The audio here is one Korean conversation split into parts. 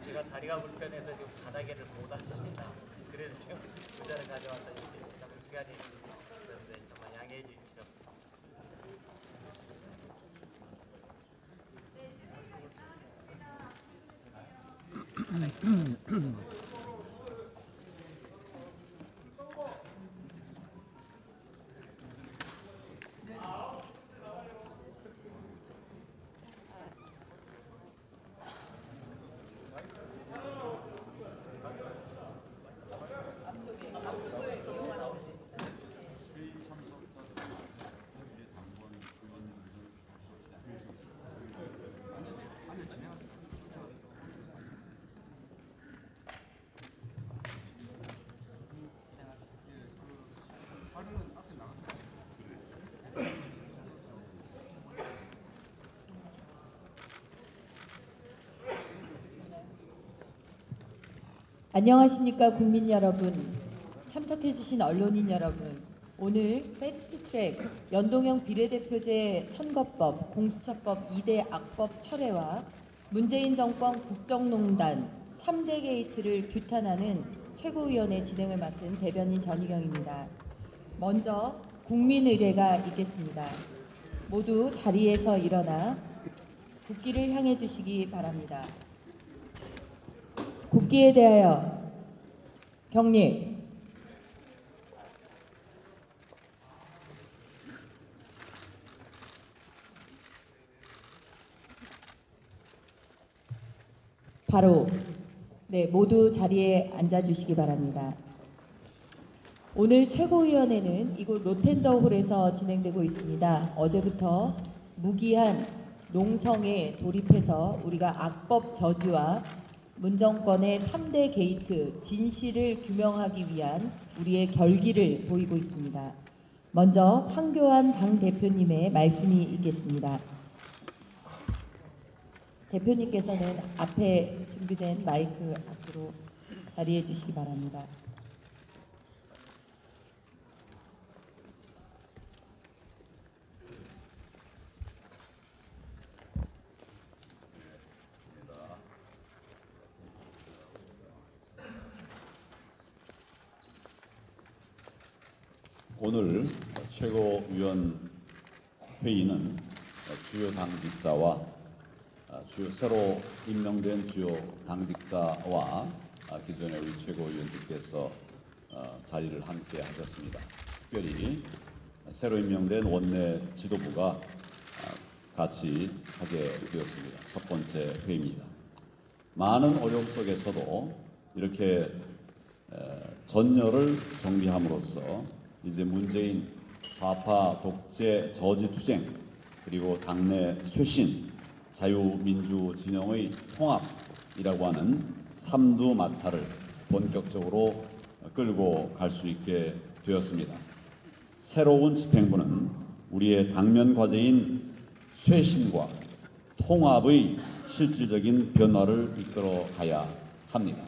제가 다리가 불편해서 지금 바닥에를 못 앉습니다. 그래서 지금 의자를 가져와서 이렇게 잡을 시간이 있는데 정말 양해해 주십시오. 안녕하십니까 국민 여러분, 참석해주신 언론인 여러분. 오늘 패스트트랙 연동형 비례대표제 선거법, 공수처법 2대 악법 철회와 문재인 정권 국정농단 3대 게이트를 규탄하는 최고위원회 진행을 맡은 대변인 전희경입니다. 먼저 국민의례가 있겠습니다. 모두 자리에서 일어나 국기를 향해 주시기 바랍니다. 국기에 대하여 경례. 바로 모두 자리에 앉아주시기 바랍니다. 오늘 최고위원회는 이곳 로텐더홀에서 진행되고 있습니다. 어제부터 무기한 농성에 돌입해서 우리가 악법 저지와 문정권의 3대 게이트 진실을 규명하기 위한 우리의 결기를 보이고 있습니다. 먼저 황교안 당대표님의 말씀이 있겠습니다. 대표님께서는 앞에 준비된 마이크 앞으로 자리해 주시기 바랍니다. 오늘 최고위원 회의는 주요 당직자와 새로 임명된 주요 당직자와 기존의 우리 최고위원들께서 자리를 함께 하셨습니다. 특별히 새로 임명된 원내 지도부가 같이 하게 되었습니다. 첫 번째 회의입니다. 많은 어려움 속에서도 이렇게 전열을 정비함으로써 이제 문재인 좌파 독재 저지 투쟁, 그리고 당내 쇄신, 자유민주 진영의 통합이라고 하는 삼두마차를 본격적으로 끌고 갈 수 있게 되었습니다. 새로운 집행부는 우리의 당면 과제인 쇄신과 통합의 실질적인 변화를 이끌어 가야 합니다.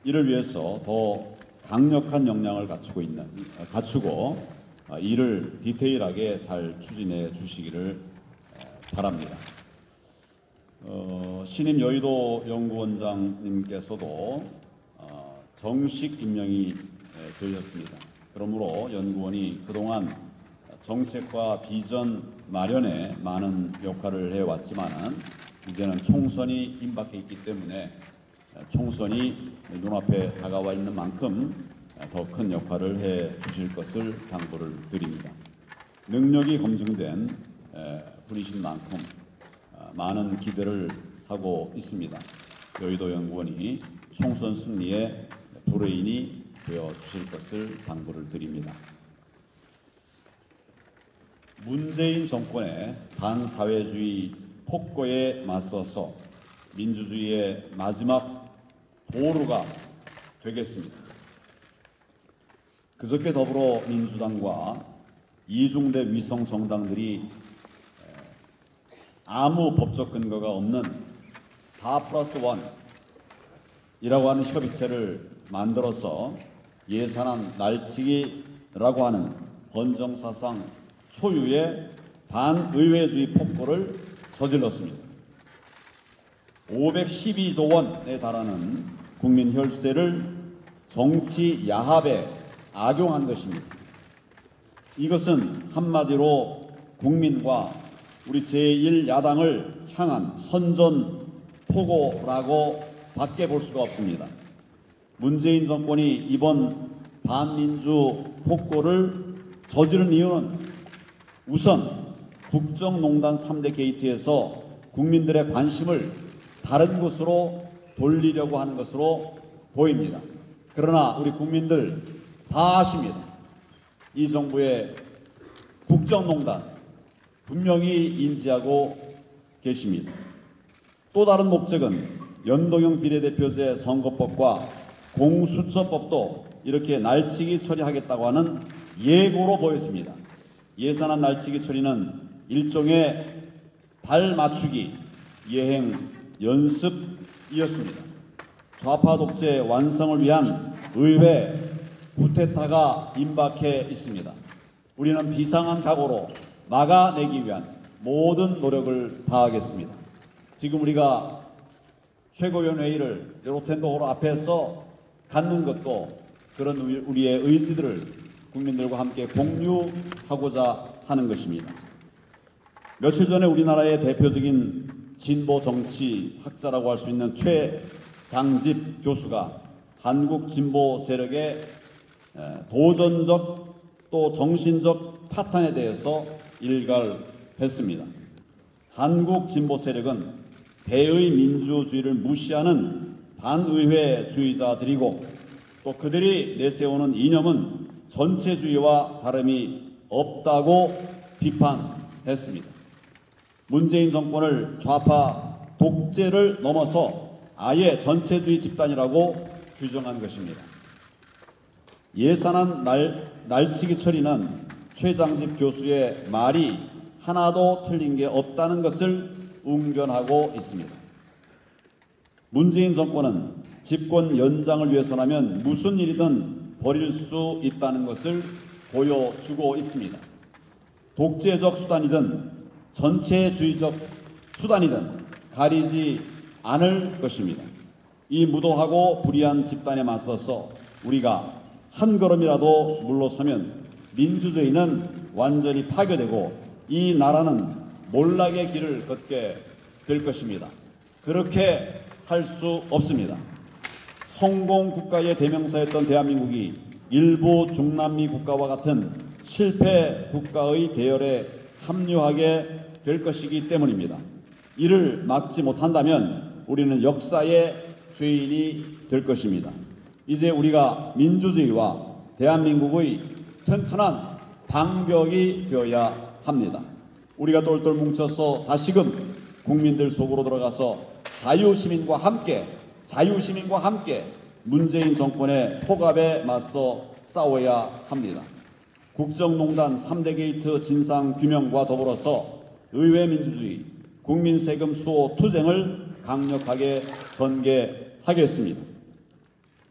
이를 위해서 더 강력한 역량을 갖추고 이를 디테일하게 잘 추진해 주시기를 바랍니다. 신임 여의도 연구원장님께서도 정식 임명이 되셨습니다. 그러므로 연구원이 그동안 정책과 비전 마련에 많은 역할을 해왔지만은 이제는 총선이 임박해 있기 때문에 총선이 눈앞에 다가와 있는 만큼 더 큰 역할을 해 주실 것을 당부를 드립니다. 능력이 검증된 분이신 만큼 많은 기대를 하고 있습니다. 여의도 연구원이 총선 승리의 브레인이 되어 주실 것을 당부를 드립니다. 문재인 정권의 반사회주의 폭거에 맞서서 민주주의의 마지막 보루가 되겠습니다. 그저께 더불어민주당과 이중대 위성 정당들이 아무 법적 근거가 없는 4+1이라고 하는 협의체를 만들어서 예산안 날치기라고 하는 헌정사상 초유의 반의회주의 폭거를 저질렀습니다. 512조 원에 달하는 국민 혈세를 정치 야합에 악용한 것입니다. 이것은 한마디로 국민과 우리 제1야당을 향한 선전포고라고 밖에 볼 수가 없습니다. 문재인 정권이 이번 반민주 폭거를 저지른 이유는 우선 국정농단 3대 게이트에서 국민들의 관심을 다른 곳으로 돌리려고 하는 것으로 보입니다. 그러나 우리 국민들 다 아십니다. 이 정부의 국정농단 분명히 인지하고 계십니다. 또 다른 목적은 연동형 비례대표제 선거법과 공수처법도 이렇게 날치기 처리하겠다고 하는 예고로 보였습니다. 예산안 날치기 처리는 일종의 발 맞추기 예행 연습이었습니다. 좌파 독재 완성을 위한 의회 구테타가 임박해 있습니다. 우리는 비상한 각오로 막아내기 위한 모든 노력을 다하겠습니다. 지금 우리가 최고위원회의를 로텐도호로 앞에서 갖는 것도 그런 우리의 의지들을 국민들과 함께 공유하고자 하는 것입니다. 며칠 전에 우리나라의 대표적인 진보 정치 학자라고 할 수 있는 최장집 교수가 한국 진보 세력의 도전적 또 정신적 파탄에 대해서 일갈했습니다. 한국 진보 세력은 대의 민주주의를 무시하는 반의회주의자들이고 또 그들이 내세우는 이념은 전체주의와 다름이 없다고 비판했습니다. 문재인 정권을 좌파 독재를 넘어서 아예 전체주의 집단이라고 규정한 것입니다. 예산안 날치기 처리는 최장집 교수의 말이 하나도 틀린 게 없다는 것을 웅변하고 있습니다. 문재인 정권은 집권 연장을 위해서라면 무슨 일이든 벌일 수 있다는 것을 보여주고 있습니다. 독재적 수단이든 전체주의적 수단이든 가리지 않을 것입니다. 이 무도하고 불의한 집단에 맞서서 우리가 한 걸음이라도 물러서면 민주주의는 완전히 파괴되고 이 나라는 몰락의 길을 걷게 될 것입니다. 그렇게 할 수 없습니다. 성공 국가의 대명사였던 대한민국이 일부 중남미 국가와 같은 실패 국가의 대열에 합류하게 될 것이기 때문입니다. 이를 막지 못한다면 우리는 역사의 죄인이 될 것입니다. 이제 우리가 민주주의와 대한민국의 튼튼한 방벽이 되어야 합니다. 우리가 똘똘 뭉쳐서 다시금 국민들 속으로 들어가서 자유시민과 함께 문재인 정권의 폭압에 맞서 싸워야 합니다. 국정농단 3대 게이트 진상규명과 더불어서 의회 민주주의, 국민 세금 수호 투쟁을 강력하게 전개하겠습니다.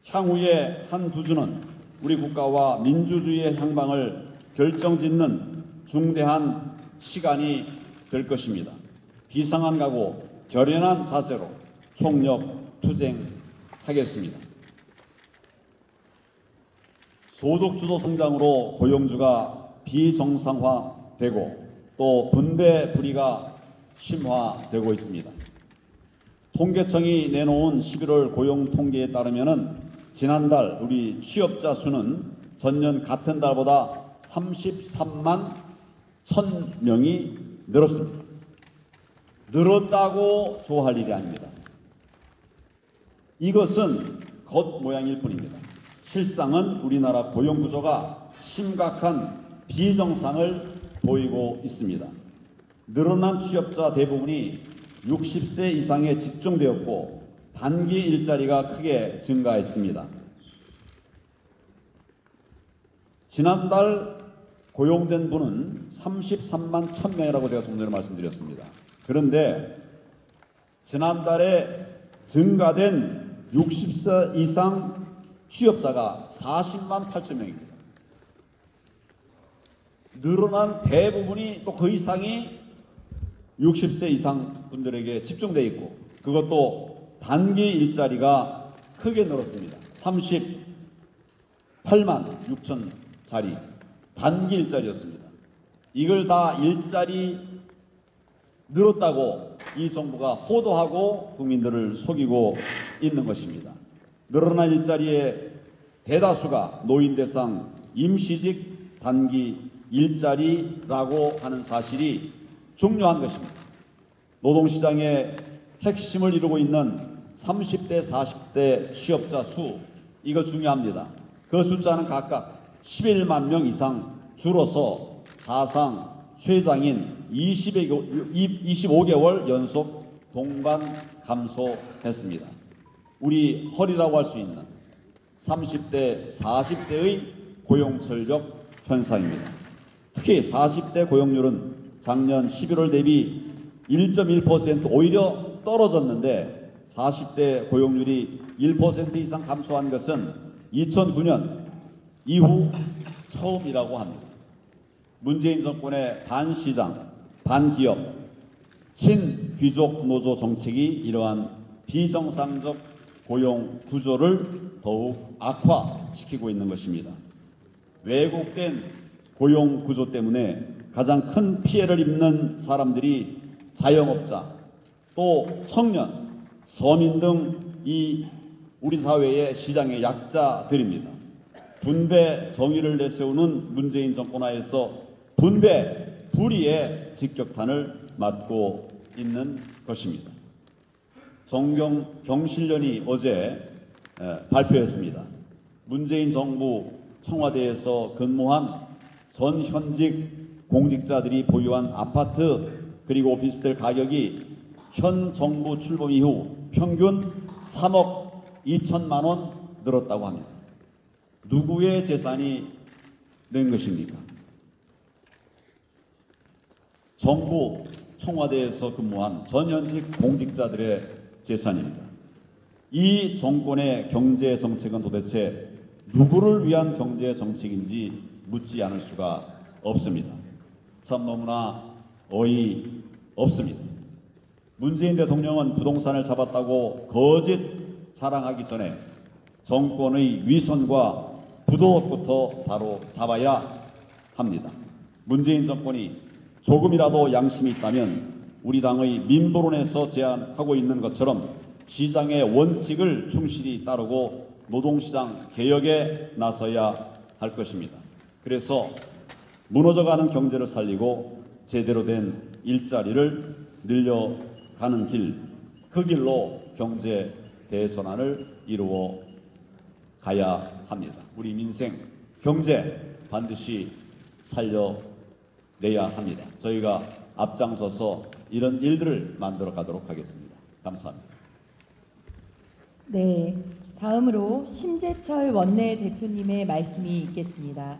향후의 한 두 주는 우리 국가와 민주주의의 향방을 결정짓는 중대한 시간이 될 것입니다. 비상한 각오, 결연한 자세로 총력 투쟁하겠습니다. 소득주도 성장으로 고용주가 비정상화되고 또 분배 불의가 심화되고 있습니다. 통계청이 내놓은 11월 고용 통계에 따르면 지난달 우리 취업자 수는 전년 같은 달보다 33만 1,000명이 늘었습니다. 늘었다고 좋아할 일이 아닙니다. 이것은 겉모양일 뿐입니다. 실상은 우리나라 고용 구조가 심각한 비정상을 보이고 있습니다. 늘어난 취업자 대부분이 60세 이상에 집중되었고 단기 일자리가 크게 증가했습니다. 지난달 고용된 분은 33만 1000명이라고 제가 좀 전에 말씀드렸습니다. 그런데 지난달에 증가된 60세 이상 취업자가 40만 8천명입니다. 늘어난 대부분이 또 그 이상이 60세 이상 분들에게 집중되어 있고, 그것도 단기 일자리가 크게 늘었습니다. 38만 6천 자리 단기 일자리였습니다. 이걸 다 일자리 늘었다고 이 정부가 호도하고 국민들을 속이고 있는 것입니다. 늘어난 일자리의 대다수가 노인 대상 임시직 단기 일자리라고 하는 사실이 중요한 것입니다. 노동시장의 핵심을 이루고 있는 30대, 40대 취업자 수, 이거 중요합니다. 그 숫자는 각각 11만 명 이상 줄어서 사상 최장인 25개월 연속 동반 감소했습니다. 우리 허리라고 할 수 있는 30대, 40대의 고용철벽 현상입니다. 특히 40대 고용률은 작년 11월 대비 1.1% 오히려 떨어졌는데, 40대 고용률이 1% 이상 감소한 것은 2009년 이후 처음이라고 합니다. 문재인 정권의 반시장, 반기업, 친귀족 노조 정책이 이러한 비정상적 고용 구조를 더욱 악화시키고 있는 것입니다. 왜곡된 고용 구조 때문에 가장 큰 피해를 입는 사람들이 자영업자, 또 청년, 서민 등 이 우리 사회의 시장의 약자들입니다. 분배 정의를 내세우는 문재인 정권 하에서 분배 불의의 직격탄을 맞고 있는 것입니다. 정경실련이 어제 발표했습니다. 문재인 정부 청와대에서 근무한 전 현직 공직자들이 보유한 아파트 그리고 오피스텔 가격이 현 정부 출범 이후 평균 3억 2천만 원 늘었다고 합니다. 누구의 재산이 는 것입니까? 정부 청와대에서 근무한 전현직 공직자들의 재산입니다. 이 정권의 경제 정책은 도대체 누구를 위한 경제 정책인지 묻지 않을 수가 없습니다. 참 너무나 어이없습니다. 문재인 대통령은 부동산을 잡았다고 거짓 자랑하기 전에 정권의 위선과 부도부터 바로 잡아야 합니다. 문재인 정권이 조금이라도 양심이 있다면 우리 당의 민보론에서 제안하고 있는 것처럼 시장의 원칙을 충실히 따르고 노동시장 개혁에 나서야 할 것입니다. 그래서 무너져가는 경제를 살리고 제대로 된 일자리를 늘려가는 길, 그 길로 경제 대전환을 이루어 가야 합니다. 우리 민생, 경제 반드시 살려내야 합니다. 저희가 앞장서서 이런 일들을 만들어 가도록 하겠습니다. 감사합니다. 네, 다음으로 심재철 원내대표님의 말씀이 있겠습니다.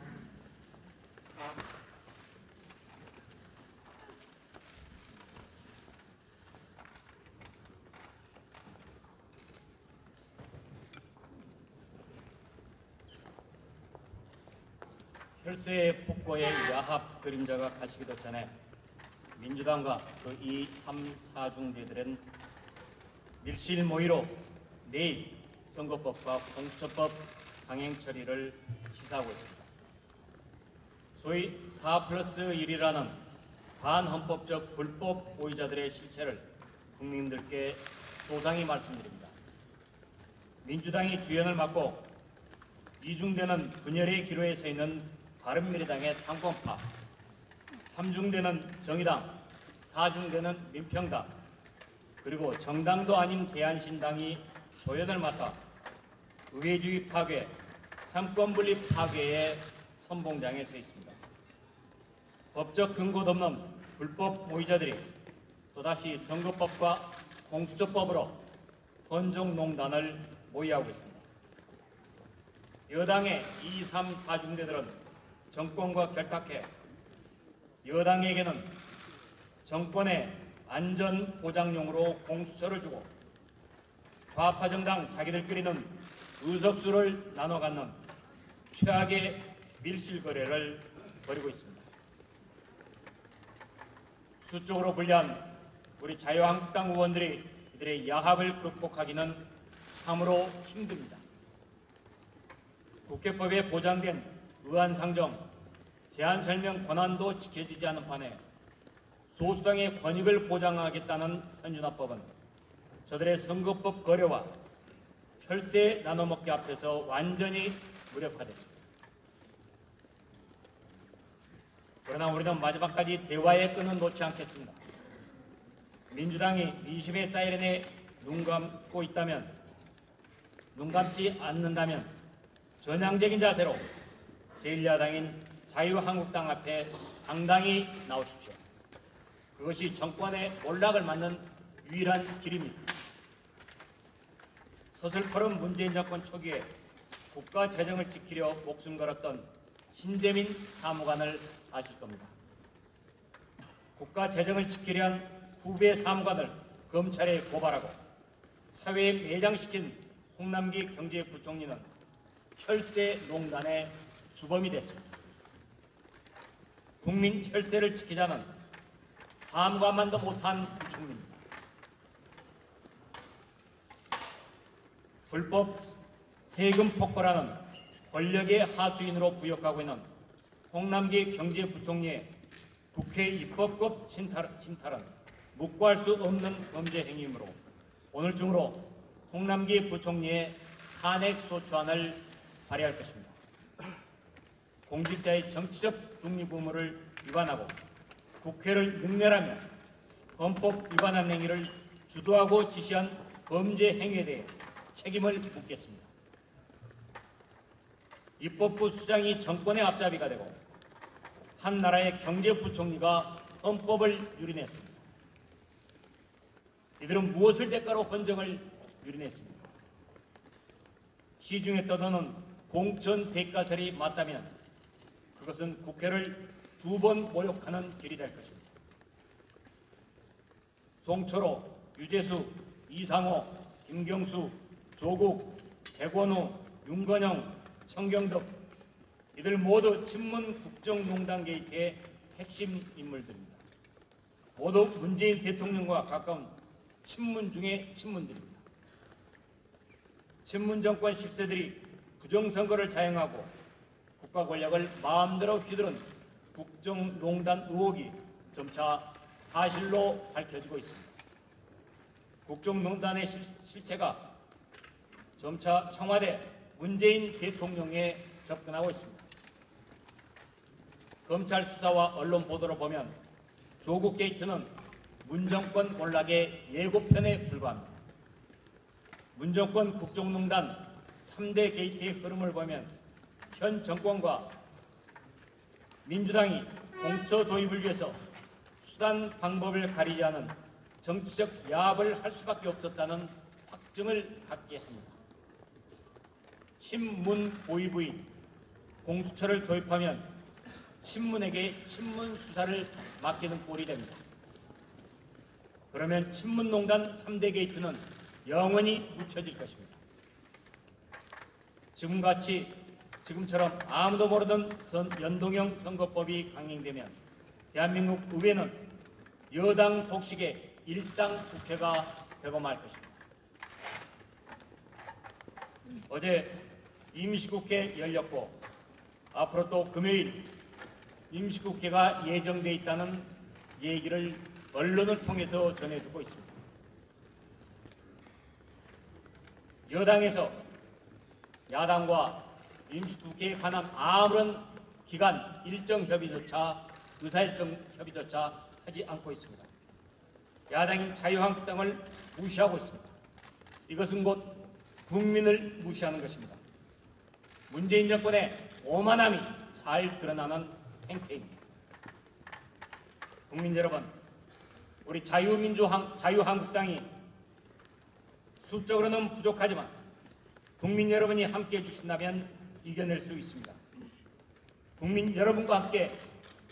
혈세의 폭거의 야합 그림자가 가시기도 전에 민주당과 그 2, 3, 4중대들은 밀실모의로 내일 선거법과 공수처법 강행 처리를 시사하고 있습니다. 소위 4+1이라는 반헌법적 불법 모의자들의 실체를 국민들께 소상히 말씀드립니다. 민주당이 주연을 맡고 이중대는 분열의 기로에 서 있는 바른미래당의 당권파, 3중대는 정의당, 4중대는 민평당, 그리고 정당도 아닌 대한신당이 조연을 맡아 의회주의 파괴, 삼권분립 파괴의 선봉장에 서 있습니다. 법적 근거도 없는 불법 모의자들이 또다시 선거법과 공수처법으로 헌정농단을 모의하고 있습니다. 여당의 2, 3, 4중대들은 정권과 결탁해 여당에게는 정권의 안전보장용으로 공수처를 주고 좌파 정당 자기들끼리는 의석수를 나눠 갖는 최악의 밀실거래를 벌이고 있습니다. 수적으로 불리한 우리 자유한국당 의원들이 이들의 야합을 극복하기는 참으로 힘듭니다. 국회법에 보장된 의안상정, 제안설명 권한도 지켜지지 않은 판에 소수당의 권익을 보장하겠다는 선진화법은 저들의 선거법 거래와 혈세 나눠먹기 앞에서 완전히 무력화됐습니다. 그러나 우리는 마지막까지 대화의 끈은 놓지 않겠습니다. 민주당이 민심의 사이렌에 눈 감지 않는다면 전향적인 자세로 제1야당인 자유한국당 앞에 당당히 나오십시오. 그것이 정권의 몰락을 막는 유일한 길입니다. 서슬퍼런 문재인 정권 초기에 국가 재정을 지키려 목숨 걸었던 신재민 사무관을 아실 겁니다. 국가 재정을 지키려 한 후배 사무관을 검찰에 고발하고 사회에 매장시킨 홍남기 경제부총리는 혈세농단의 주범이 됐습니다. 국민 혈세를 지키자는 사무관만도 못한 부총리입니다. 불법 세금 폭발하는 권력의 하수인으로 부역하고 있는 홍남기 경제부총리의 국회 입법급 침탈은 묵과할 수 없는 범죄 행위이므로 오늘 중으로 홍남기 부총리의 탄핵소추안을 발의할 것입니다. 공직자의 정치적 중립 의무를 위반하고 국회를 능멸하며 헌법 위반한 행위를 주도하고 지시한 범죄 행위에 대해 책임을 묻겠습니다. 입법부 수장이 정권의 앞잡이가 되고 한 나라의 경제부총리가 헌법을 유린했습니다. 이들은 무엇을 대가로 헌정을 유린했습니까? 시중에 떠도는 공천 대가설이 맞다면 그것은 국회를 2번 모욕하는 길이 될 것입니다. 송철호, 유재수, 이상호, 김경수, 조국, 백원우, 윤건영, 청경덕 이들 모두 친문 국정농단 게이트의 핵심 인물들입니다. 모두 문재인 대통령과 가까운 친문 중의 친문들입니다. 친문 정권 실세들이 부정선거를 자행하고 국가 권력을 마음대로 휘두른 국정농단 의혹이 점차 사실로 밝혀지고 있습니다. 국정농단의 실체가 점차 청와대 문재인 대통령에 접근하고 있습니다. 검찰 수사와 언론 보도를 보면 조국 게이트는 문정권 몰락의 예고편에 불과합니다. 문정권 국정농단 3대 게이트의 흐름을 보면 현 정권과 민주당이 공수처 도입을 위해서 수단 방법을 가리지 않은 정치적 야합을 할 수밖에 없었다는 확증을 갖게 합니다. 친문 보위부인 공수처를 도입하면 친문에게 친문 수사를 맡기는 꼴이 됩니다. 그러면 친문농단 3대 게이트는 영원히 묻혀질 것입니다. 지금처럼 아무도 모르던 연동형 선거법이 강행되면 대한민국 의회는 여당 독식의 일당 국회가 되고 말 것입니다. 어제 임시국회 열렸고 앞으로 또 금요일 임시국회가 예정돼 있다는 얘기를 언론을 통해서 전해주고 있습니다. 여당에서 야당과 임시국회에 관한 아무런 기간 일정 협의조차 의사일정 협의조차 하지 않고 있습니다. 야당인 자유한국당을 무시하고 있습니다. 이것은 곧 국민을 무시하는 것입니다. 문재인 정권의 오만함이 잘 드러나는 행태입니다. 국민 여러분, 우리 자유한국당이 수적으로는 부족하지만 국민 여러분이 함께해 주신다면 이겨낼 수 있습니다. 국민 여러분과 함께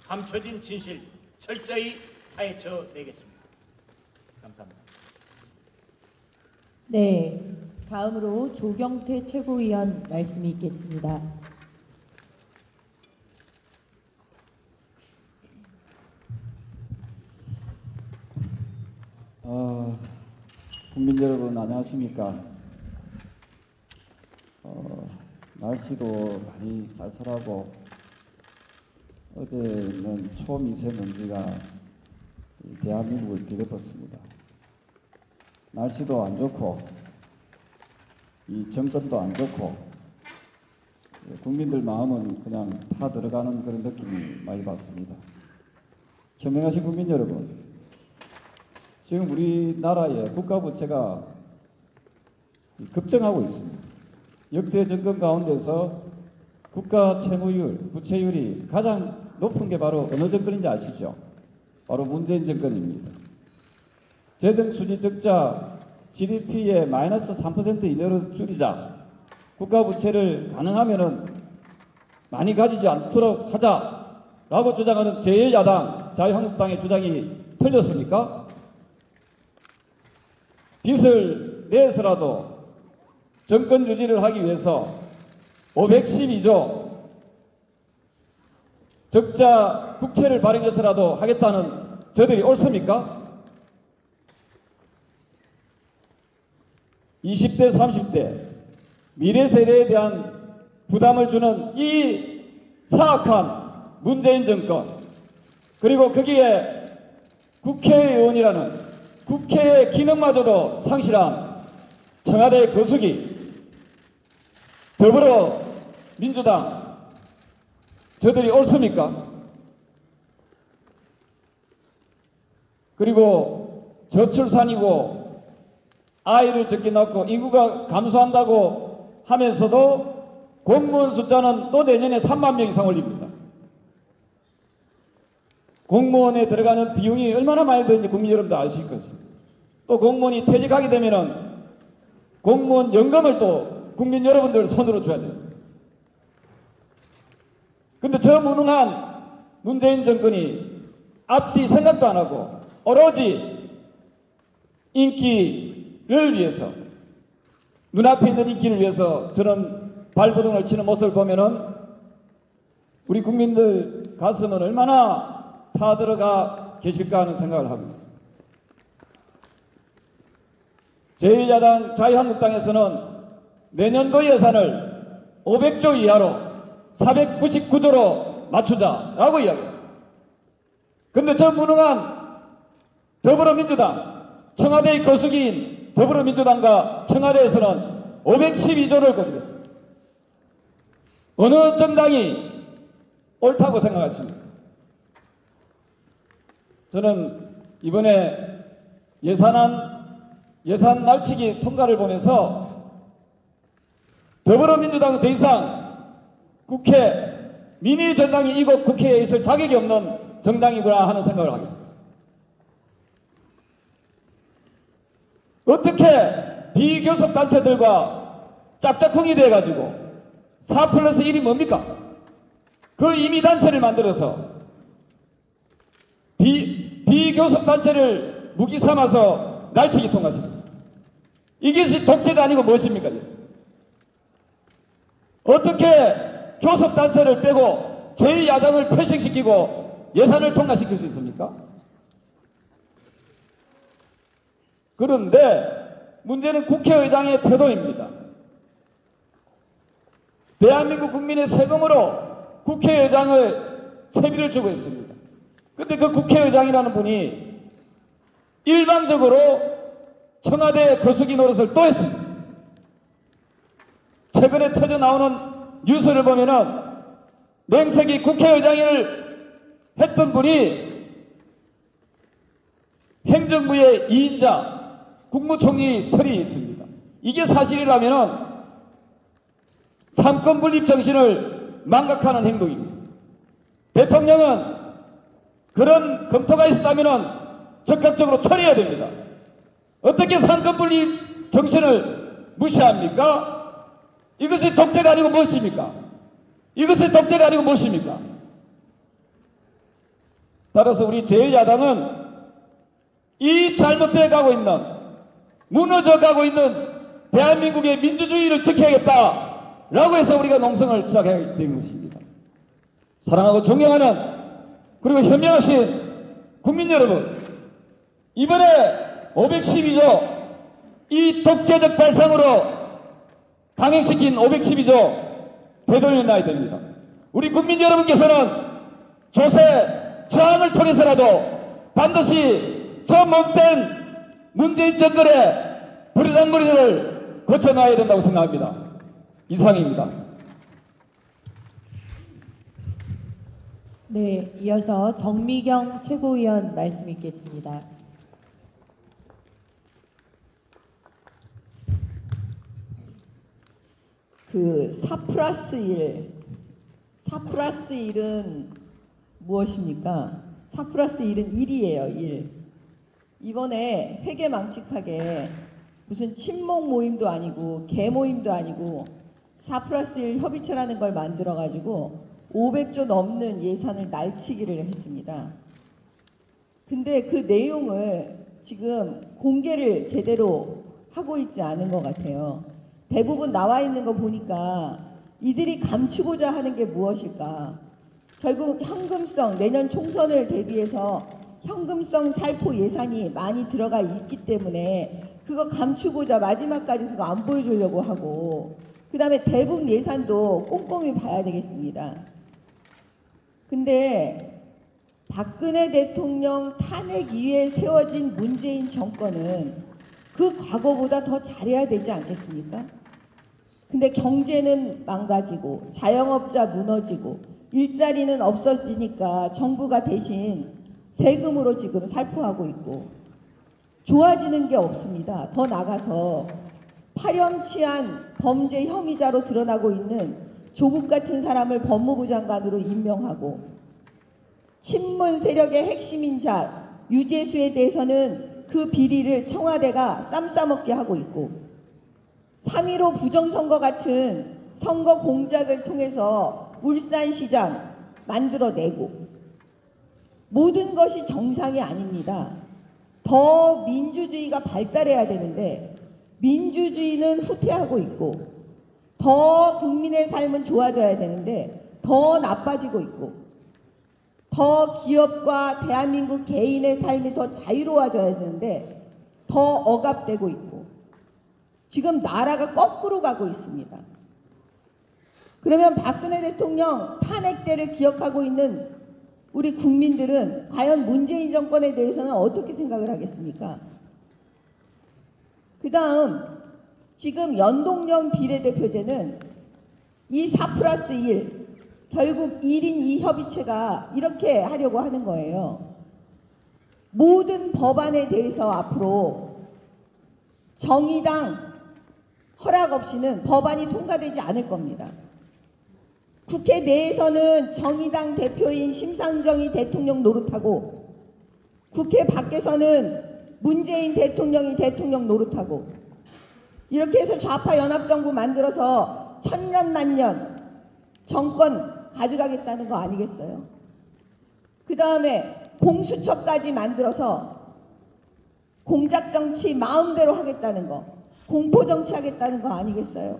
감춰진 진실 철저히 파헤쳐 내겠습니다. 감사합니다. 네, 다음으로 조경태 최고위원 말씀이 있겠습니다. 국민 여러분 안녕하십니까? 날씨도 많이 쌀쌀하고 어제는 초미세먼지가 대한민국을 뒤덮었습니다. 날씨도 안 좋고 이 정권도 안 좋고 국민들 마음은 그냥 타 들어가는 그런 느낌이 많이 받습니다. 현명하신 국민 여러분, 지금 우리나라의 국가 부채가 급증하고 있습니다. 역대 정권 가운데서 국가 채무율, 부채율이 가장 높은 게 바로 어느 정권인지 아시죠? 바로 문재인 정권입니다. 재정 수지 적자 GDP의 마이너스 3% 이내로 줄이자, 국가 부채를 가능하면은 많이 가지지 않도록 하자라고 주장하는 제1야당 자유한국당의 주장이 틀렸습니까? 빚을 내서라도 정권 유지를 하기 위해서 512조 적자 국채를 발행해서라도 하겠다는 저들이 옳습니까? 20대 30대 미래 세대에 대한 부담을 주는 이 사악한 문재인 정권, 그리고 거기에 국회의원이라는 국회의 기능마저도 상실한 청와대 거수기 더불어민주당, 저들이 옳습니까? 그리고 저출산이고 아이를 적게 낳고 인구가 감소한다고 하면서도 공무원 숫자는 또 내년에 3만 명 이상 올립니다. 공무원에 들어가는 비용이 얼마나 많이 드는지 국민 여러분도 아실 것입니다. 또 공무원이 퇴직하게 되면은 공무원 연금을 또 국민 여러분들 손으로 줘야 됩니다. 근데 저 무능한 문재인 정권이 앞뒤 생각도 안 하고 오로지 인기를 위해서, 눈앞에 있는 인기를 위해서 저는 발버둥을 치는 모습을 보면은 우리 국민들 가슴은 얼마나 타들어가 계실까 하는 생각을 하고 있습니다. 제1야당 자유한국당에서는 내년도 예산을 500조 이하로 499조로 맞추자라고 이야기했습니다. 그런데 저 무능한 더불어민주당, 청와대의 거수기인 더불어민주당과 청와대에서는 512조를 고집했습니다. 어느 정당이 옳다고 생각하십니까? 저는 이번에 예산 날치기 통과를 보면서 더불어민주당은 더 이상 국회 미니 정당이 이곳 국회에 있을 자격이 없는 정당이구나 하는 생각을 하게 됐습니다. 어떻게 비교섭단체들과 짝짝꿍이 돼가지고 4+1이 뭡니까? 그 임의단체를 만들어서 비교섭단체를 무기 삼아서 날치기 통과시켰습니다. 이것이 독재가 아니고 무엇입니까? 어떻게 교섭단체를 빼고 제1야당을 표식시키고 예산을 통과시킬 수 있습니까? 그런데 문제는 국회의장의 태도입니다. 대한민국 국민의 세금으로 국회의장을 세비를 주고 있습니다. 그런데 그 국회의장이라는 분이 일방적으로 청와대 거수기 노릇을 또 했습니다. 최근에 터져 나오는 뉴스를 보면은 명색이 국회의장을 했던 분이 행정부의 2인자 국무총리 설이 있습니다. 이게 사실이라면은 삼권 분립 정신을 망각하는 행동입니다. 대통령은 그런 검토가 있었다면은 적극적으로 처리해야 됩니다. 어떻게 삼권 분립 정신을 무시합니까? 이것이 독재가 아니고 무엇입니까? 이것의 독재가 아니고 무엇입니까? 따라서 우리 제1야당은 이 잘못되어 가고 있는, 무너져 가고 있는 대한민국의 민주주의를 지켜야겠다라고 해서 우리가 농성을 시작하게 된 것입니다. 사랑하고 존경하는 그리고 현명하신 국민 여러분, 이번에 512조 이 독재적 발상으로 강행시킨 512조 되돌려놔야 됩니다. 우리 국민 여러분께서는 조세 저항을 통해서라도 반드시 저 못된 문재인 정권의 버르장머리를 고쳐놔야 된다고 생각합니다. 이상입니다. 네, 이어서 정미경 최고위원 말씀 있겠습니다. 그 4+1, 4+1은 무엇입니까? 4+1은 1이에요, 1. 이번에 회계망측하게 무슨 친목 모임도 아니고 개 모임도 아니고 4+1 협의체라는 걸 만들어가지고 500조 넘는 예산을 날치기를 했습니다. 근데 그 내용을 지금 공개를 제대로 하고 있지 않은 것 같아요. 대부분 나와 있는 거 보니까 이들이 감추고자 하는 게 무엇일까? 결국 현금성, 내년 총선을 대비해서 현금성 살포 예산이 많이 들어가 있기 때문에 그거 감추고자 마지막까지 그거 안 보여주려고 하고, 그 다음에 대북 예산도 꼼꼼히 봐야 되겠습니다. 근데 박근혜 대통령 탄핵 이후에 세워진 문재인 정권은 그 과거보다 더 잘해야 되지 않겠습니까? 근데 경제는 망가지고 자영업자 무너지고 일자리는 없어지니까 정부가 대신 세금으로 지금 살포하고 있고 좋아지는 게 없습니다. 더 나가서 파렴치한 범죄 혐의자로 드러나고 있는 조국 같은 사람을 법무부 장관으로 임명하고, 친문 세력의 핵심인 자 유재수에 대해서는 그 비리를 청와대가 쌈 싸먹게 하고 있고, 3.15 부정선거 같은 선거 공작을 통해서 울산시장 만들어내고, 모든 것이 정상이 아닙니다. 더 민주주의가 발달해야 되는데 민주주의는 후퇴하고 있고, 더 국민의 삶은 좋아져야 되는데 더 나빠지고 있고, 더 기업과 대한민국 개인의 삶이 더 자유로워져야 되는데 더 억압되고 있고, 지금 나라가 거꾸로 가고 있습니다. 그러면 박근혜 대통령 탄핵 때를 기억하고 있는 우리 국민들은 과연 문재인 정권에 대해서는 어떻게 생각을 하겠습니까? 그 다음, 지금 연동형 비례대표제는 이 4+1, 결국 1인 2협의체가 이렇게 하려고 하는 거예요. 모든 법안에 대해서 앞으로 정의당 허락 없이는 법안이 통과되지 않을 겁니다. 국회 내에서는 정의당 대표인 심상정이 대통령 노릇하고, 국회 밖에서는 문재인 대통령이 대통령 노릇하고, 이렇게 해서 좌파 연합정부 만들어서 천년만년 정권 가져가겠다는 거 아니겠어요? 그 다음에 공수처까지 만들어서 공작정치 마음대로 하겠다는 거, 공포정치 하겠다는 거 아니겠어요?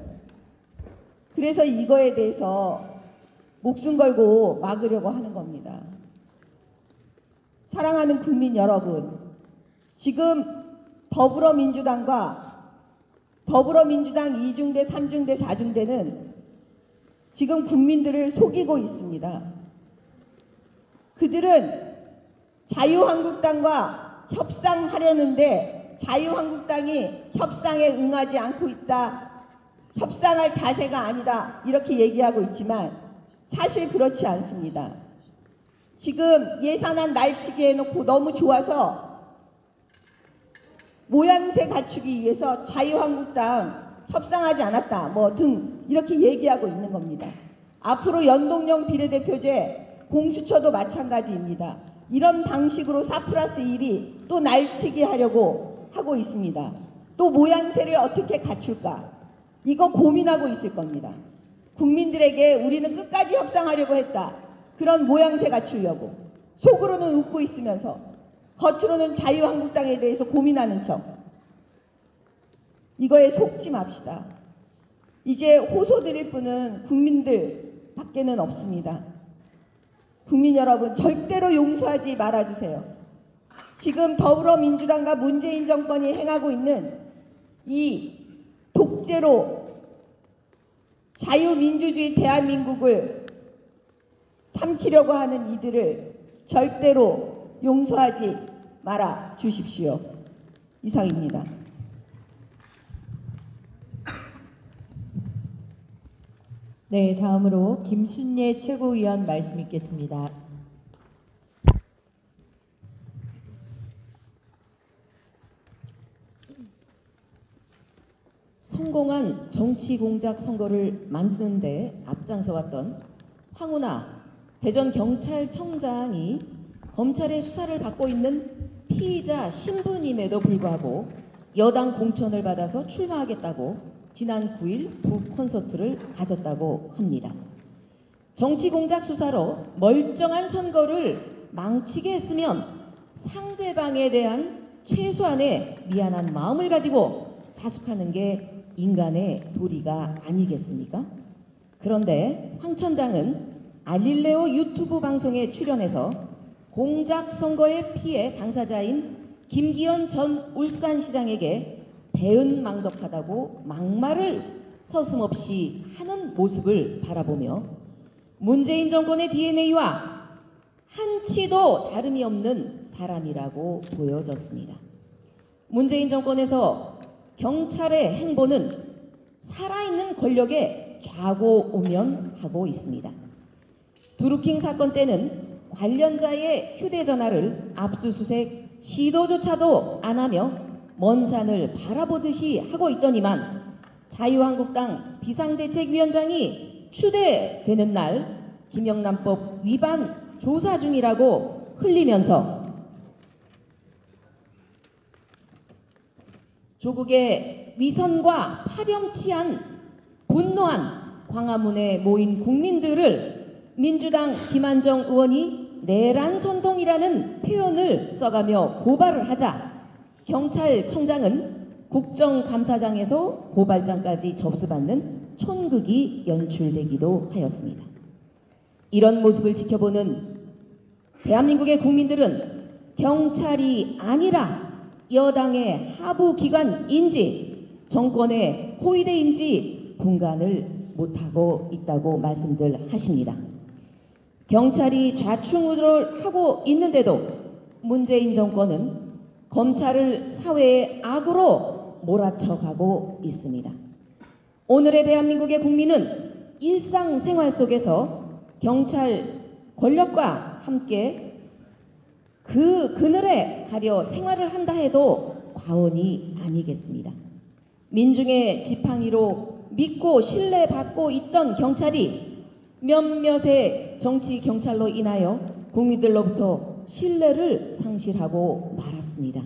그래서 이거에 대해서 목숨 걸고 막으려고 하는 겁니다. 사랑하는 국민 여러분, 지금 더불어민주당 2중대, 3중대, 4중대는 지금 국민들을 속이고 있습니다. 그들은 자유한국당과 협상하려는데 자유한국당이 협상에 응하지 않고 있다, 협상할 자세가 아니다, 이렇게 얘기하고 있지만 사실 그렇지 않습니다. 지금 예산안 날치기 해놓고 너무 좋아서 모양새 갖추기 위해서 자유한국당 협상하지 않았다 뭐 등 이렇게 얘기하고 있는 겁니다. 앞으로 연동형 비례대표제, 공수처도 마찬가지입니다. 이런 방식으로 4+1이 또 날치기 하려고 하고 있습니다. 또 모양새를 어떻게 갖출까, 이거 고민하고 있을 겁니다. 국민들에게 우리는 끝까지 협상하려고 했다. 그런 모양새 갖추려고 속으로는 웃고 있으면서 겉으로는 자유한국당에 대해서 고민하는 척. 이거에 속지 맙시다. 이제 호소드릴 분은 국민들 밖에는 없습니다. 국민 여러분, 절대로 용서하지 말아주세요. 지금 더불어민주당과 문재인 정권이 행하고 있는 이 독재로 자유민주주의 대한민국을 삼키려고 하는 이들을 절대로 용서하지 말아 주십시오. 이상입니다. 네, 다음으로 김순례 최고위원 말씀 있겠습니다. 성공한 정치 공작 선거를 만드는 데 앞장서 왔던 황운하 대전경찰청장이 검찰의 수사를 받고 있는 피의자 신부님에도 불구하고 여당 공천을 받아서 출마하겠다고 지난 9일 북콘서트를 가졌다고 합니다. 정치 공작 수사로 멀쩡한 선거를 망치게 했으면 상대방에 대한 최소한의 미안한 마음을 가지고 자숙하는 게 인간의 도리가 아니겠습니까? 그런데 황 천장은 알릴레오 유튜브 방송에 출연해서 공작 선거의 피해 당사자인 김기현 전 울산시장에게 배은망덕하다고 막말을 서슴없이 하는 모습을 바라보며 문재인 정권의 DNA와 한치도 다름이 없는 사람이라고 보여졌습니다. 문재인 정권에서 경찰의 행보는 살아있는 권력에 좌고우면하고 있습니다. 드루킹 사건 때는 관련자의 휴대전화를 압수수색 시도조차도 안 하며 먼 산을 바라보듯이 하고 있더니만 자유한국당 비상대책위원장이 추대되는 날 김영란법 위반 조사 중이라고 흘리면서 조국의 위선과 파렴치한 분노한 광화문에 모인 국민들을 민주당 김한정 의원이 내란 선동이라는 표현을 써가며 고발을 하자 경찰청장은 국정감사장에서 고발장까지 접수받는 촌극이 연출되기도 하였습니다. 이런 모습을 지켜보는 대한민국의 국민들은 경찰이 아니라 여당의 하부기관인지 정권의 호위대인지 분간을 못하고 있다고 말씀들 하십니다. 경찰이 좌충우돌 하고 있는데도 문재인 정권은 검찰을 사회의 악으로 몰아쳐가고 있습니다. 오늘의 대한민국의 국민은 일상생활 속에서 경찰 권력과 함께 그 그늘에 가려 생활을 한다 해도 과언이 아니겠습니다. 민중의 지팡이로 믿고 신뢰받고 있던 경찰이 몇몇의 정치 경찰로 인하여 국민들로부터 신뢰를 상실하고 말았습니다.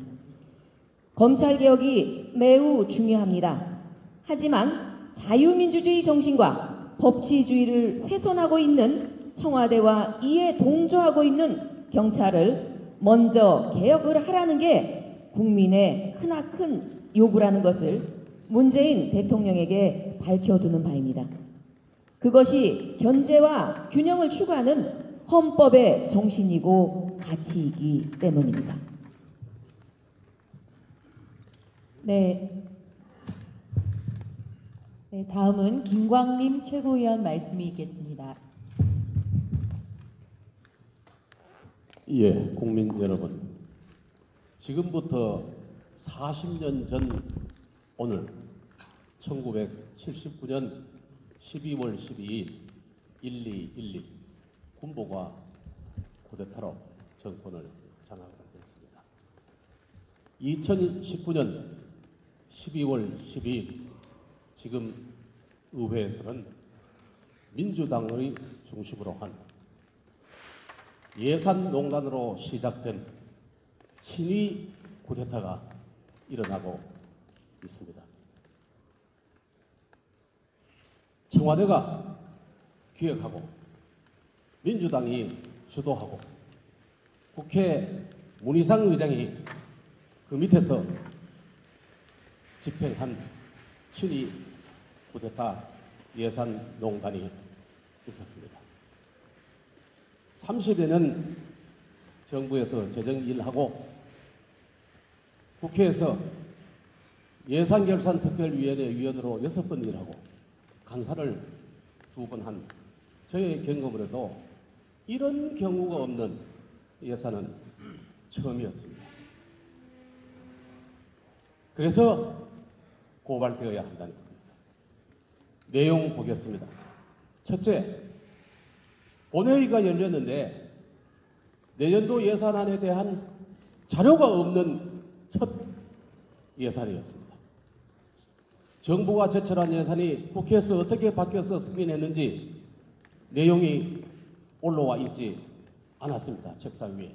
검찰개혁이 매우 중요합니다. 하지만 자유민주주의 정신과 법치주의를 훼손하고 있는 청와대와 이에 동조하고 있는 경찰을 먼저 개혁을 하라는 게 국민의 크나큰 요구라는 것을 문재인 대통령에게 밝혀두는 바입니다. 그것이 견제와 균형을 추구하는 헌법의 정신이고 가치이기 때문입니다. 네. 네, 다음은 김광림 최고위원 말씀이 있겠습니다. 예, 국민 여러분, 지금부터 40년 전 오늘 1979년 12월 12일 12.12 군부가 쿠데타로 정권을 장악하게 됐습니다. 2019년 12월 12일 지금 의회에서는 민주당의 중심으로 한 예산농단으로 시작된 친위 쿠데타가 일어나고 있습니다. 청와대가 기획하고 민주당이 주도하고 국회 문희상 의장이 그 밑에서 집행한 친위 쿠데타 예산 농단이 있었습니다. 30여년 정부에서 재정 일하고 국회에서 예산결산특별위원회 위원으로 6번 일하고 간사를 2번 한 저의 경험으로도 이런 경우가 없는 예산은 처음이었습니다. 그래서 고발되어야 한다는 겁니다. 내용 보겠습니다. 첫째, 본회의가 열렸는데 내년도 예산안에 대한 자료가 없는 첫 예산이었습니다. 정부가 제출한 예산이 국회에서 어떻게 바뀌어서 승인했는지 내용이 올라와 있지 않았습니다. 책상 위에.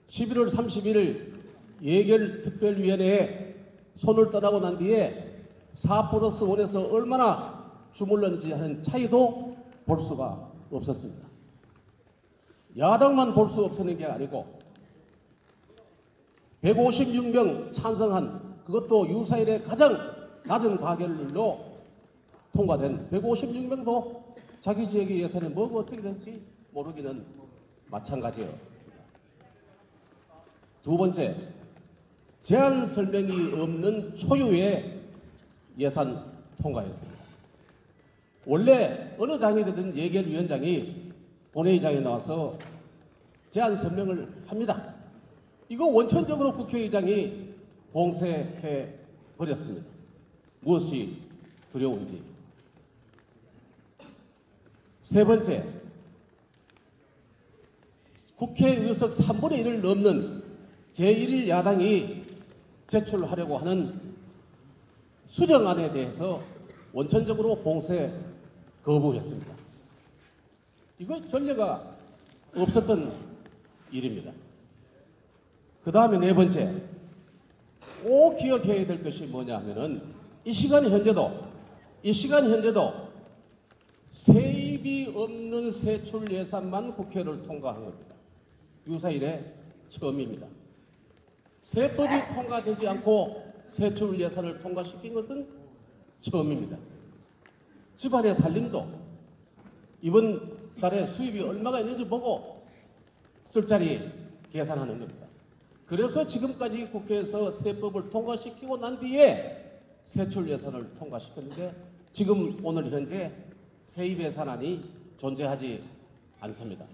11월 31일 예결특별위원회에 손을 떠나고 난 뒤에 4+1에서 얼마나 주물렀는지 하는 차이도 볼 수가 없었습니다. 야당만 볼 수 없었는 게 아니고 156명 찬성한 그것도 유사일의 가장 낮은 가결률로 통과된 156명도 자기 지역의 예산이 뭐가 어떻게 될지 모르기는 마찬가지였습니다. 두 번째, 제한 설명이 없는 초유의 예산 통과였습니다. 원래 어느 당이든 예결위원장이 본회의장에 나와서 제한 설명을 합니다. 이거 원천적으로 국회의장이 봉쇄해 버렸습니다. 무엇이 두려운지. 세 번째, 국회 의석 3분의 1을 넘는 제1야당이 제출하려고 하는 수정안에 대해서 원천적으로 봉쇄 거부했습니다. 이거 전례가 없었던 일입니다. 그 다음에 네 번째, 꼭 기억해야 될 것이 뭐냐 하면은 이 시간 현재도 세입이 없는 세출 예산만 국회를 통과한 겁니다. 유사일에 처음입니다. 세법이 통과되지 않고 세출 예산을 통과시킨 것은 처음입니다. 집안의 살림도 이번 달에 수입이 얼마가 있는지 보고 쓸자리 계산하는 겁니다. 그래서 지금까지 국회에서 세법을 통과시키고 난 뒤에 세출 예산을 통과시켰는데 지금 오늘 현재 세입 예산안이 존재하지 않습니다.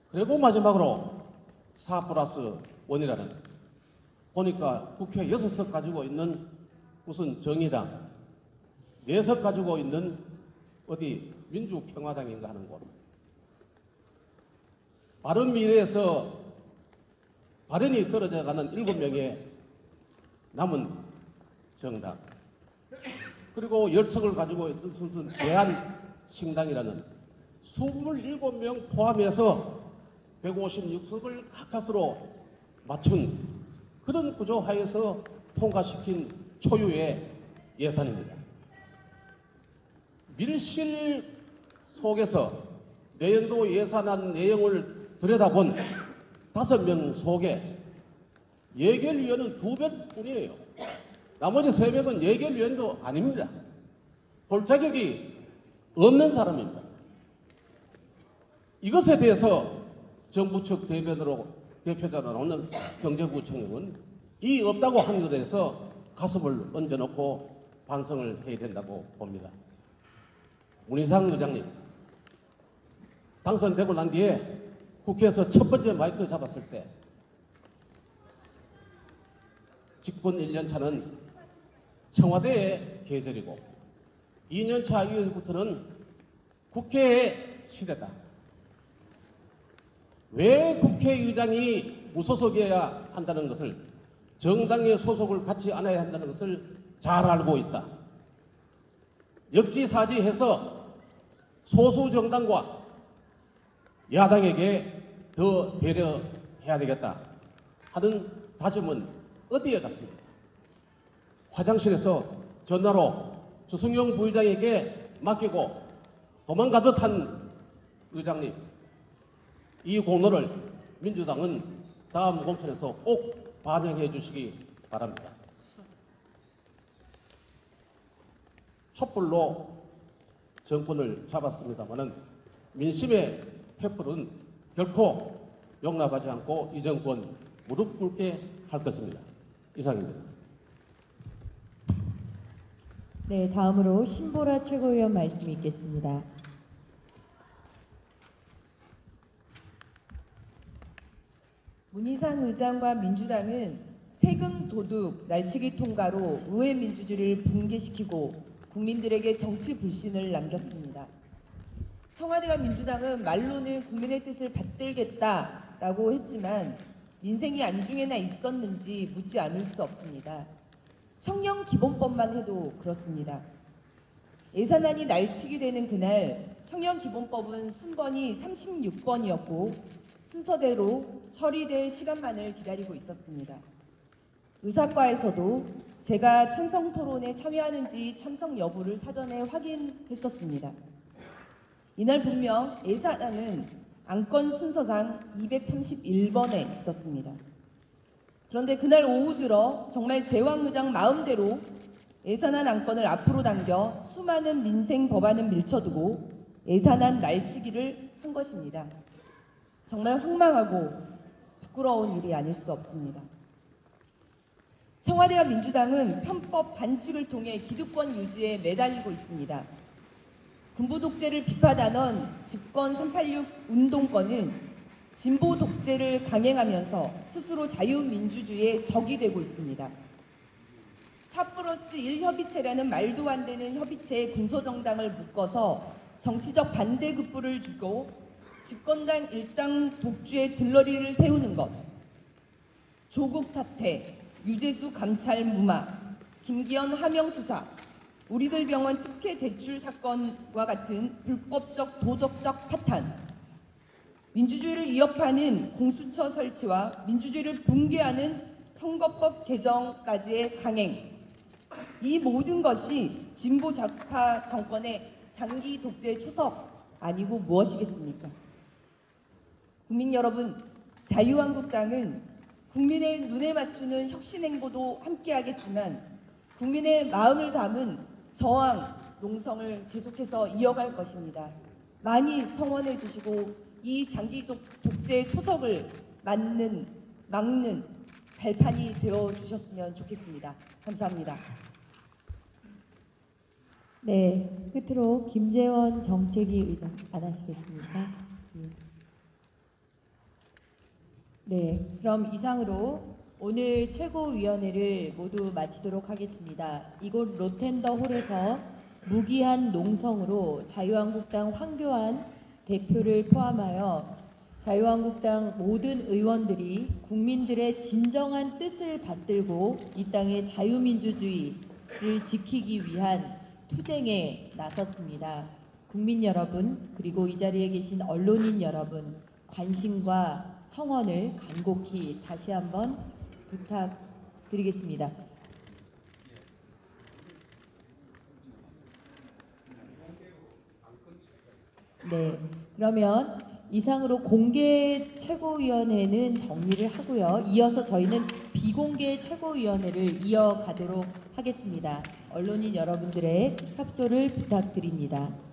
그리고 마지막으로 4+1이라는 보니까 국회 6석 가지고 있는 무슨 정의당, 4석 가지고 있는 어디 민주평화당인가 하는 곳. 바른미래에서 발언이 떨어져가는 7명의 남은 정당. 그리고 10석을 가지고 있는 대한신당이라는 27명 포함해서 156석을 가까스로 맞춘 그런 구조 하에서 통과시킨 초유의 예산입니다. 밀실 속에서 내년도 예산안 내용을 들여다본 5명 속에 예결위원은 2명뿐이에요. 나머지 3명은 예결위원도 아닙니다. 볼 자격이 없는 사람입니다. 이것에 대해서 정부 측 대표자로 나오는 경제부총리는 이 없다고 한 것에 대해서 가슴을 얹어놓고 반성을 해야 된다고 봅니다. 문희상 의장님, 당선되고 난 뒤에 국회에서 첫 번째 마이크를 잡았을 때 집권 1년 차는 청와대의 계절이고 2년 차 이후부터는 국회의 시대다. 왜 국회의장이 무소속이어야 한다는 것을, 정당의 소속을 갖지 않아야 한다는 것을 잘 알고 있다. 역지사지해서 소수 정당과 야당에게 더 배려해야 되겠다 하는 다짐은 어디에 갔습니까? 화장실에서 전화로 주승용 부의장에게 맡기고 도망가듯 한 의장님, 이 공로를 민주당은 다음 공천에서 꼭 반영해 주시기 바랍니다. 촛불로 정권을 잡았습니다마는 민심의 횃불은 결코 용납하지 않고 이 정권 무릎 꿇게 할 것입니다. 이상입니다. 네, 다음으로 신보라 최고위원 말씀이 있겠습니다. 문희상 의장과 민주당은 세금 도둑 날치기 통과로 의회 민주주의를 붕괴시키고 국민들에게 정치 불신을 남겼습니다. 청와대와 민주당은 말로는 국민의 뜻을 받들겠다라고 했지만 민생이 안중에나 있었는지 묻지 않을 수 없습니다. 청년기본법만 해도 그렇습니다. 예산안이 날치기 되는 그날 청년기본법은 순번이 36번이었고 순서대로 처리될 시간만을 기다리고 있었습니다. 의사과에서도 제가 찬성 토론에 참여하는지 참석 여부를 사전에 확인했었습니다. 이날 분명 예산안은 안건 순서상 231번에 있었습니다. 그런데 그날 오후 들어 정말 제왕 의장 마음대로 예산안 안건을 앞으로 당겨 수많은 민생 법안을 밀쳐두고 예산안 날치기를 한 것입니다. 정말 황망하고 부끄러운 일이 아닐 수 없습니다. 청와대와 민주당은 편법 반칙을 통해 기득권 유지에 매달리고 있습니다. 군부 독재를 비판하던 집권 386 운동권은 진보 독재를 강행하면서 스스로 자유민주주의의 적이 되고 있습니다. 4+1 협의체라는 말도 안 되는 협의체에 군소정당을 묶어서 정치적 반대급부를 주고 집권당 일당 독주의 들러리를 세우는 것, 조국 사태, 유재수 감찰 무마, 김기현 하명 수사, 우리들 병원 특혜 대출 사건과 같은 불법적 도덕적 파탄, 민주주의를 위협하는 공수처 설치와 민주주의를 붕괴하는 선거법 개정까지의 강행, 이 모든 것이 진보 좌파 정권의 장기 독재 초석 아니고 무엇이겠습니까? 국민 여러분, 자유한국당은 국민의 눈에 맞추는 혁신 행보도 함께하겠지만 국민의 마음을 담은 저항, 농성을 계속해서 이어갈 것입니다. 많이 성원해 주시고 이 장기 독재 초석을 막는 발판이 되어 주셨으면 좋겠습니다. 감사합니다. 네, 끝으로 김재원 정책위 의장 안 하시겠습니까? 네, 그럼 이상으로 오늘 최고위원회를 모두 마치도록 하겠습니다. 이곳 로텐더 홀에서 무기한 농성으로 자유한국당 황교안 대표를 포함하여 자유한국당 모든 의원들이 국민들의 진정한 뜻을 받들고 이 땅의 자유민주주의를 지키기 위한 투쟁에 나섰습니다. 국민 여러분, 그리고 이 자리에 계신 언론인 여러분, 관심과 성원을 간곡히 다시 한번 부탁드리겠습니다. 네, 그러면 이상으로 공개 최고위원회는 정리를 하고요. 이어서 저희는 비공개 최고위원회를 이어가도록 하겠습니다. 언론인 여러분들의 협조를 부탁드립니다.